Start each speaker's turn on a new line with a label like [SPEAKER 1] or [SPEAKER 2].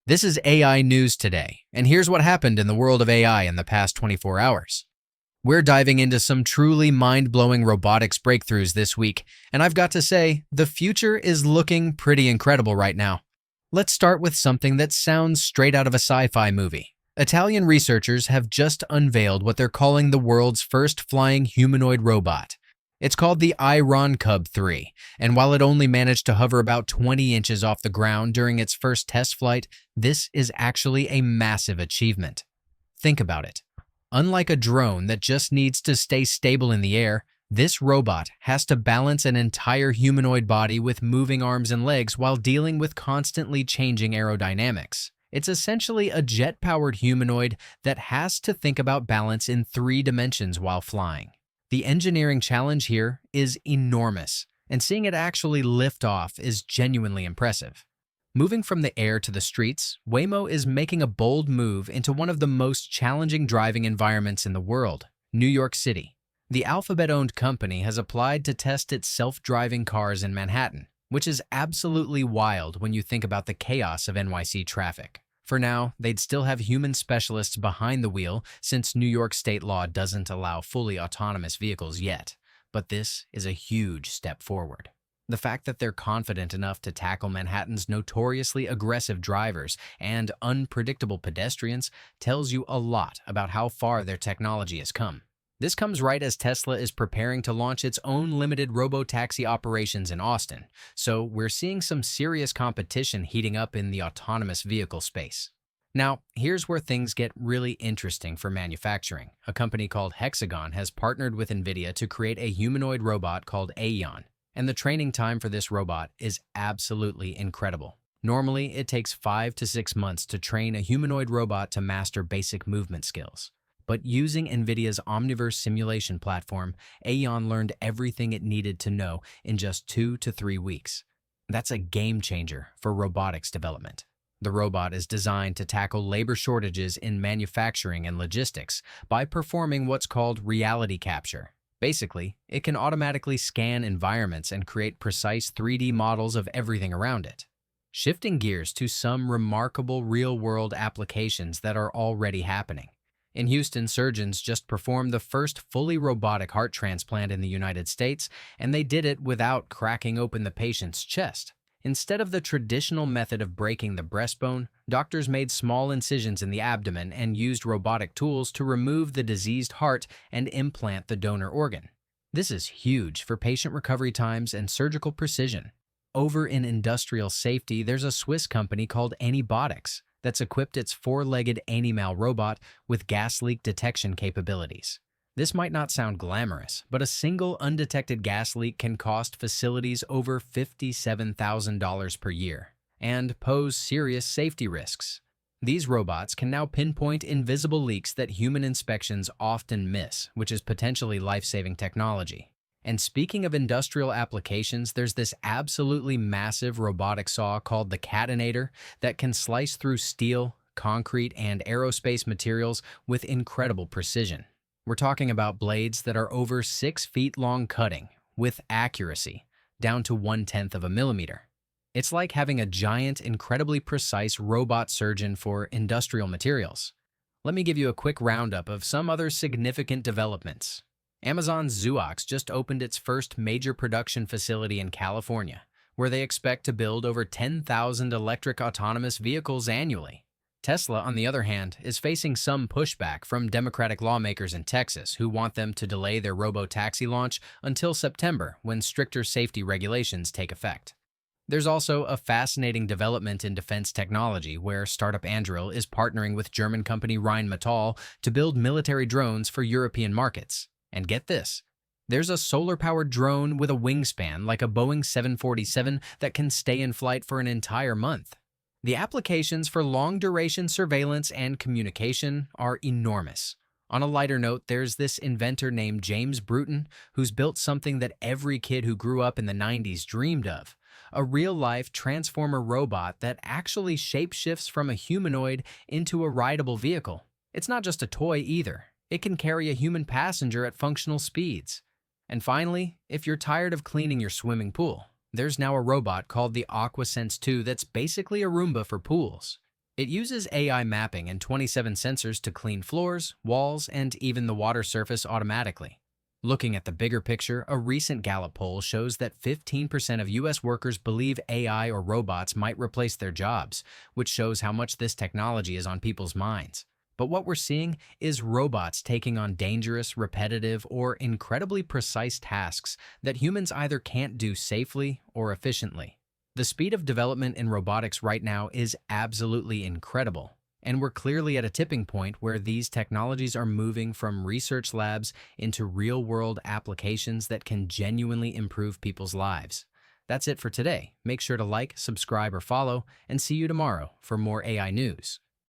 [SPEAKER 1] This is AI News Today, and here's what happened in the world of AI in the past 24 hours. We're diving into some truly mind-blowing robotics breakthroughs this week, and I've got to say, the future is looking pretty incredible right now. Let's start with something that sounds straight out of a sci-fi movie. Italian researchers have just unveiled what they're calling the world's first flying humanoid robot. It's called the AEON Cub 3, and while it only managed to hover about 20 inches off the ground during its first test flight, this is actually a massive achievement. Think about it. Unlike a drone that just needs to stay stable in the air, this robot has to balance an entire humanoid body with moving arms and legs while dealing with constantly changing aerodynamics. It's essentially a jet-powered humanoid that has to think about balance in 3 dimensions while flying. The engineering challenge here is enormous, and seeing it actually lift off is genuinely impressive. Moving from the air to the streets, Waymo is making a bold move into one of the most challenging driving environments in the world, New York City. The Alphabet-owned company has applied to test its self-driving cars in Manhattan, which is absolutely wild when you think about the chaos of NYC traffic. For now, they'd still have human specialists behind the wheel since New York state law doesn't allow fully autonomous vehicles yet. But this is a huge step forward. The fact that they're confident enough to tackle Manhattan's notoriously aggressive drivers and unpredictable pedestrians tells you a lot about how far their technology has come. This comes right as Tesla is preparing to launch its own limited Robotaxi operations in Austin, so we're seeing some serious competition heating up in the autonomous vehicle space. Now, here's where things get really interesting for manufacturing. A company called Hexagon has partnered with Nvidia to create a humanoid robot called AEON, and the training time for this robot is absolutely incredible. Normally, it takes 5 to 6 months to train a humanoid robot to master basic movement skills. But using Nvidia's Omniverse simulation platform, AEON learned everything it needed to know in just 2 to 3 weeks. That's a game changer for robotics development. The robot is designed to tackle labor shortages in manufacturing and logistics by performing what's called reality capture. Basically, it can automatically scan environments and create precise 3D models of everything around it. Shifting gears to some remarkable real-world applications that are already happening. In Houston, surgeons just performed the first fully robotic heart transplant in the United States, and they did it without cracking open the patient's chest. Instead of the traditional method of breaking the breastbone, doctors made small incisions in the abdomen and used robotic tools to remove the diseased heart and implant the donor organ. This is huge for patient recovery times and surgical precision. Over in industrial safety, there's a Swiss company called Robotics that's equipped its 4-legged animal robot with gas leak detection capabilities. This might not sound glamorous, but a single undetected gas leak can cost facilities over $57,000 per year and pose serious safety risks. These robots can now pinpoint invisible leaks that human inspections often miss, which is potentially life-saving technology. And speaking of industrial applications, there's this absolutely massive robotic saw called the Catonator that can slice through steel, concrete, and aerospace materials with incredible precision. We're talking about blades that are over 6 feet long cutting, with accuracy, down to 1/10 of a millimeter. It's like having a giant, incredibly precise robot surgeon for industrial materials. Let me give you a quick roundup of some other significant developments. Amazon's Zoox just opened its first major production facility in California, where they expect to build over 10,000 electric autonomous vehicles annually. Tesla, on the other hand, is facing some pushback from Democratic lawmakers in Texas who want them to delay their Robotaxi launch until September, when stricter safety regulations take effect. There's also a fascinating development in defense technology where startup Anduril is partnering with German company Rheinmetall to build military drones for European markets. And get this, there's a solar-powered drone with a wingspan like a Boeing 747 that can stay in flight for an entire month. The applications for long-duration surveillance and communication are enormous. On a lighter note, there's this inventor named James Bruton who's built something that every kid who grew up in the 90s dreamed of, a real-life transformer robot that actually shapeshifts from a humanoid into a rideable vehicle. It's not just a toy either. It can carry a human passenger at functional speeds. And finally, if you're tired of cleaning your swimming pool, there's now a robot called the Aquasense 2 that's basically a Roomba for pools. It uses AI mapping and 27 sensors to clean floors, walls, and even the water surface automatically. Looking at the bigger picture, a recent Gallup poll shows that 15% of U.S. workers believe AI or robots might replace their jobs, which shows how much this technology is on people's minds. But what we're seeing is robots taking on dangerous, repetitive, or incredibly precise tasks that humans either can't do safely or efficiently. The speed of development in robotics right now is absolutely incredible. And we're clearly at a tipping point where these technologies are moving from research labs into real-world applications that can genuinely improve people's lives. That's it for today. Make sure to like, subscribe, or follow, and see you tomorrow for more AI news.